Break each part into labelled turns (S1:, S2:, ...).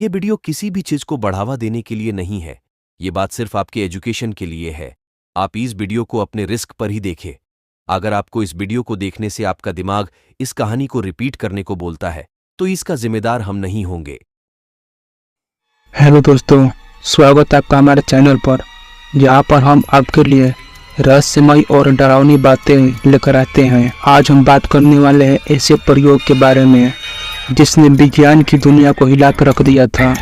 S1: ये वीडियो किसी भी चीज को बढ़ावा देने के लिए नहीं है। ये बात सिर्फ आपके एजुकेशन के लिए है। आप इस वीडियो को अपने रिस्क पर ही देखें। अगर आपको इस वीडियो को देखने से आपका दिमाग इस कहानी को रिपीट करने को बोलता है तो इसका जिम्मेदार हम नहीं होंगे।
S2: हेलो दोस्तों, स्वागत है आपका हमारे चैनल पर, जहां पर हम आपके लिए रहस्यमय और डरावनी बातें लेकर आते हैं। आज हम बात करने वाले हैं ऐसे प्रयोग के बारे में जिसने विज्ञान की दुनिया को हिला कर रख दिया था।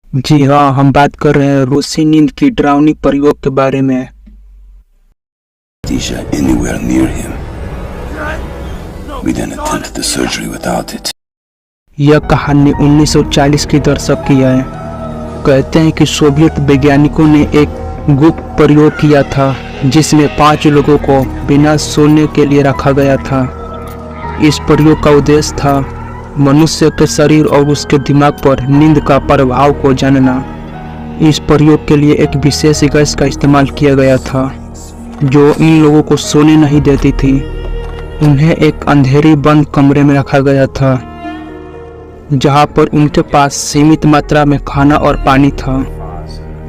S2: जी हाँ, हम बात कर रहे हैं रूसी नींद की डरावनी प्रयोग के बारे में।
S3: Anywhere near him. We then attempted the surgery without it.
S2: यह कहानी 1940 के दशक की है। कहते हैं कि सोवियत वैज्ञानिकों ने एक गुप्त प्रयोग किया था जिसमें 5 लोगों को बिना सोने के लिए रखा गया था। इस प्रयोग का उद्देश्य था मनुष्य के शरीर और उसके दिमाग पर नींद का प्रभाव को जानना। इस प्रयोग के लिए एक विशेष गैस का इस्तेमाल किया गया था जो इन लोगों को सोने नहीं देती थी। उन्हें एक अंधेरी बंद कमरे में रखा गया था जहां पर उनके पास सीमित मात्रा में खाना और पानी था।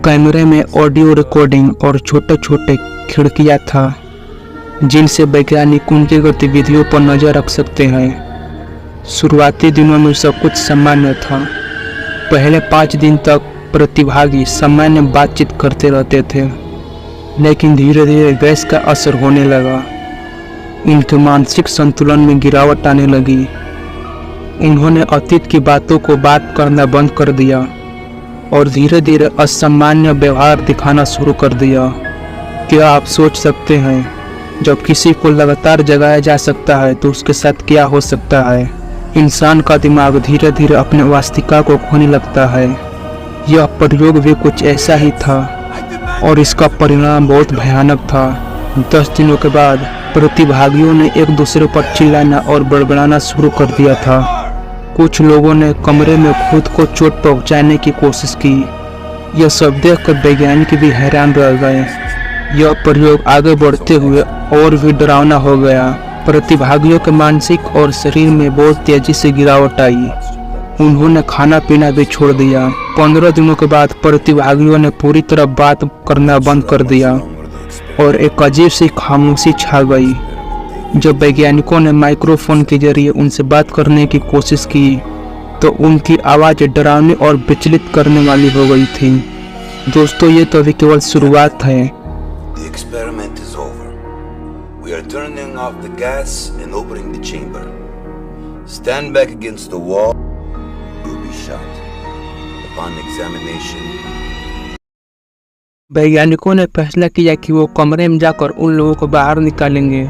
S2: कैमरे में ऑडियो रिकॉर्डिंग और छोटे छोटे खिड़कियां था जिनसे वैज्ञानिक उनकी गतिविधियों पर नजर रख सकते हैं। शुरुआती दिनों में सब कुछ सामान्य था। पहले 5 दिन तक प्रतिभागी सामान्य बातचीत करते रहते थे, लेकिन धीरे धीरे गैस का असर होने लगा। इनके मानसिक संतुलन में गिरावट आने लगी। उन्होंने अतीत की बातों को बात करना बंद कर दिया और धीरे धीरे असामान्य व्यवहार दिखाना शुरू कर दिया। क्या आप सोच सकते हैं, जब किसी को लगातार जगाया जा सकता है तो उसके साथ क्या हो सकता है? इंसान का दिमाग धीरे धीरे अपने वास्तविकता को खोने लगता है। यह प्रयोग भी कुछ ऐसा ही था और इसका परिणाम बहुत भयानक था। 10 दिनों के बाद प्रतिभागियों ने एक दूसरे पर चिल्लाना और बड़बड़ाना शुरू कर दिया था। कुछ लोगों ने कमरे में खुद को चोट पहुंचाने की कोशिश की। यह सब देखकर वैज्ञानिक भी हैरान रह गए। यह प्रयोग आगे बढ़ते हुए और भी डरावना हो गया। प्रतिभागियों के मानसिक और शरीर में बहुत तेजी से गिरावट आई। उन्होंने खाना पीना भी छोड़ दिया। 15 दिनों के बाद प्रतिभागियों ने पूरी तरह बात करना बंद कर दिया और एक अजीब सी खामोशी छा गई। जब वैज्ञानिकों ने माइक्रोफोन के जरिए उनसे बात करने की कोशिश की तो उनकी आवाज़ डरावनी और विचलित करने वाली हो गई थी। दोस्तों, ये तो अभी केवल शुरुआत है।
S3: The experiment is over. We are turning off the gas and opening the chamber. Stand back against the wall. You will be shot. Upon examination.
S2: वैज्ञानिकों ने फैसला किया कि वो कमरे में जाकर उन लोगों को बाहर निकालेंगे।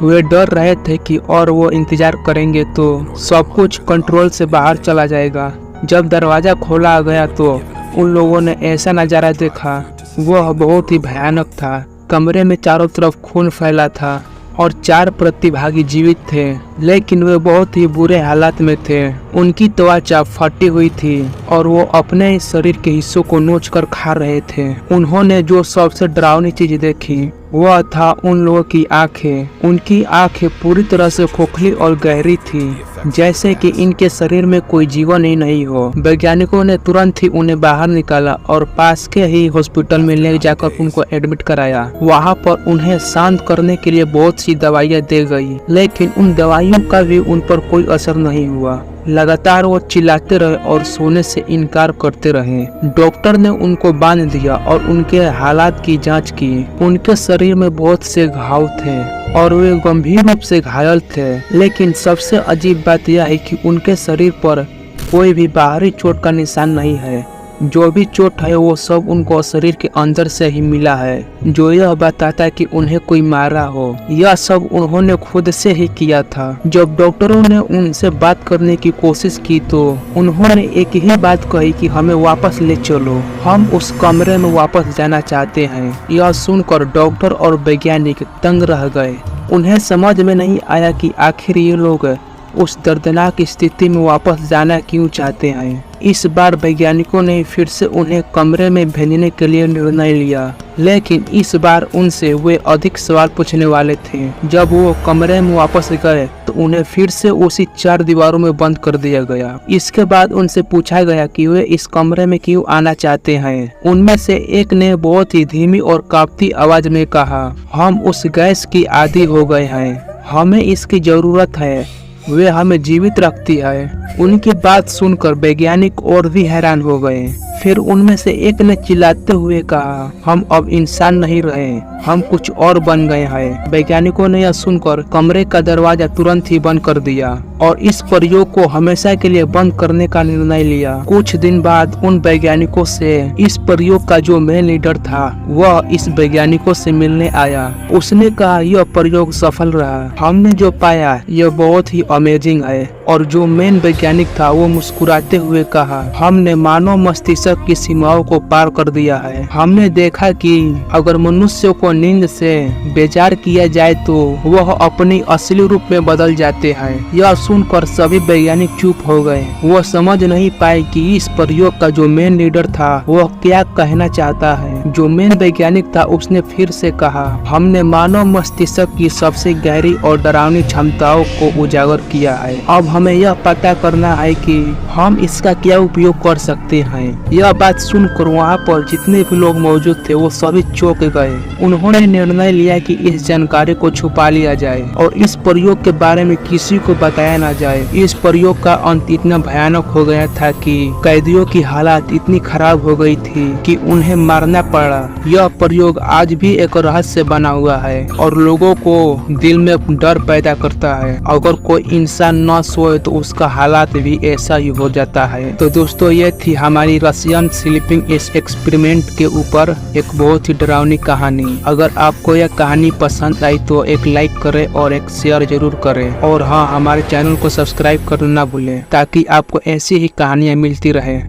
S2: वे डर रहे थे कि और वो इंतजार करेंगे तो सब कुछ कंट्रोल से बाहर चला जाएगा। जब दरवाज़ा खोला गया तो उन लोगों ने ऐसा नज़ारा देखा, वह बहुत ही भयानक था। कमरे में चारों तरफ खून फैला था और 4 प्रतिभागी जीवित थे, लेकिन वे बहुत ही बुरे हालात में थे। उनकी त्वचा फटी हुई थी और वो अपने शरीर के हिस्सों को नोचकर खा रहे थे। उन्होंने जो सबसे डरावनी चीज देखी वह था उन लोगों की आंखें। उनकी आंखें पूरी तरह से खोखली और गहरी थी, जैसे कि इनके शरीर में कोई जीवन ही नहीं हो। वैज्ञानिकों ने तुरंत ही उन्हें बाहर निकाला और पास के ही हॉस्पिटल में ले जाकर उनको एडमिट कराया। वहां पर उन्हें शांत करने के लिए बहुत सी दवाइयां दी गई, लेकिन उन दवाइयों का भी उन पर कोई असर नहीं हुआ। लगातार वो चिल्लाते रहे और सोने से इनकार करते रहे। डॉक्टर ने उनको बांध दिया और उनके हालात की जांच की। उनके शरीर में बहुत से घाव थे और वे गंभीर रूप से घायल थे, लेकिन सबसे अजीब बात यह है कि उनके शरीर पर कोई भी बाहरी चोट का निशान नहीं है। जो भी चोट है वो सब उनको शरीर के अंदर से ही मिला है, जो यह बताता है कि उन्हें कोई मारा हो। यह सब उन्होंने खुद से ही किया था। जब डॉक्टरों ने उनसे बात करने की कोशिश की तो उन्होंने एक ही बात कही कि हमें वापस ले चलो, हम उस कमरे में वापस जाना चाहते हैं। यह सुनकर डॉक्टर और वैज्ञानिक तंग रह गए। उन्हें समझ में नहीं आया कि आखिर ये लोग उस दर्दनाक स्थिति में वापस जाना क्यों चाहते हैं। इस बार वैज्ञानिकों ने फिर से उन्हें कमरे में भेजने के लिए निर्णय लिया। लेकिन इस बार उनसे वे अधिक सवाल पूछने वाले थे। जब वो कमरे में वापस गए तो उन्हें फिर से उसी 4 दीवारों में बंद कर दिया गया। इसके बाद उनसे पूछा गया कि वे इस कमरे में क्यों आना चाहते हैं। उनमें से एक ने बहुत ही धीमी और कांपती आवाज में कहा, हम उस गैस की आदी हो गए हैं, हमें इसकी जरूरत है, वे हमें जीवित रखती है। उनकी बात सुनकर वैज्ञानिक और भी हैरान हो गए। फिर उनमें से एक ने चिल्लाते हुए कहा, हम अब इंसान नहीं रहे, हम कुछ और बन गए हैं। वैज्ञानिकों ने यह सुनकर कमरे का दरवाजा तुरंत ही बंद कर दिया और इस प्रयोग को हमेशा के लिए बंद करने का निर्णय लिया। कुछ दिन बाद उन वैज्ञानिकों से इस प्रयोग का जो मेन लीडर था वह इस वैज्ञानिकों से मिलने आया। उसने कहा, यह प्रयोग सफल रहा, हमने जो पाया यह बहुत ही अमेजिंग है। और जो मेन वैज्ञानिक था वो मुस्कुराते हुए कहा, हमने मानव मस्तिष्क की सीमाओं को पार कर दिया है। हमने देखा कि अगर मनुष्य को नींद से बेजार किया जाए तो वह अपनी असली रूप में बदल जाते हैं। यह सुनकर सभी वैज्ञानिक चुप हो गए। वह समझ नहीं पाए कि इस प्रयोग का जो मेन लीडर था वह क्या कहना चाहता है। जो मेन वैज्ञानिक था उसने फिर से कहा, हमने मानव मस्तिष्क की सबसे गहरी और डरावनी क्षमताओं को उजागर किया है। अब हमें यह पता करना है कि हम इसका क्या उपयोग कर सकते हैं। यह बात सुनकर वहाँ पर जितने भी लोग मौजूद थे वो सभी चौंक गए। उन्होंने निर्णय लिया कि इस जानकारी को छुपा लिया जाए और इस प्रयोग के बारे में किसी को बताया न जाए। इस प्रयोग का अंत इतना भयानक हो गया था कि कैदियों की हालत इतनी खराब हो गई थी कि उन्हें मारना पड़ा। यह प्रयोग आज भी एक रहस्य बना हुआ है और लोगों को दिल में डर पैदा करता है। अगर कोई इंसान न सोए तो उसका हालात भी ऐसा ही हो जाता है। तो दोस्तों, ये थी हमारी रशियन स्लीपिंग एक्सपेरिमेंट के ऊपर एक बहुत ही डरावनी कहानी। अगर आपको यह कहानी पसंद आई तो एक लाइक करें और एक शेयर जरूर करें। और हाँ, हमारे चैनल को सब्सक्राइब करना ना भूलें ताकि आपको ऐसी ही कहानियाँ मिलती रहे।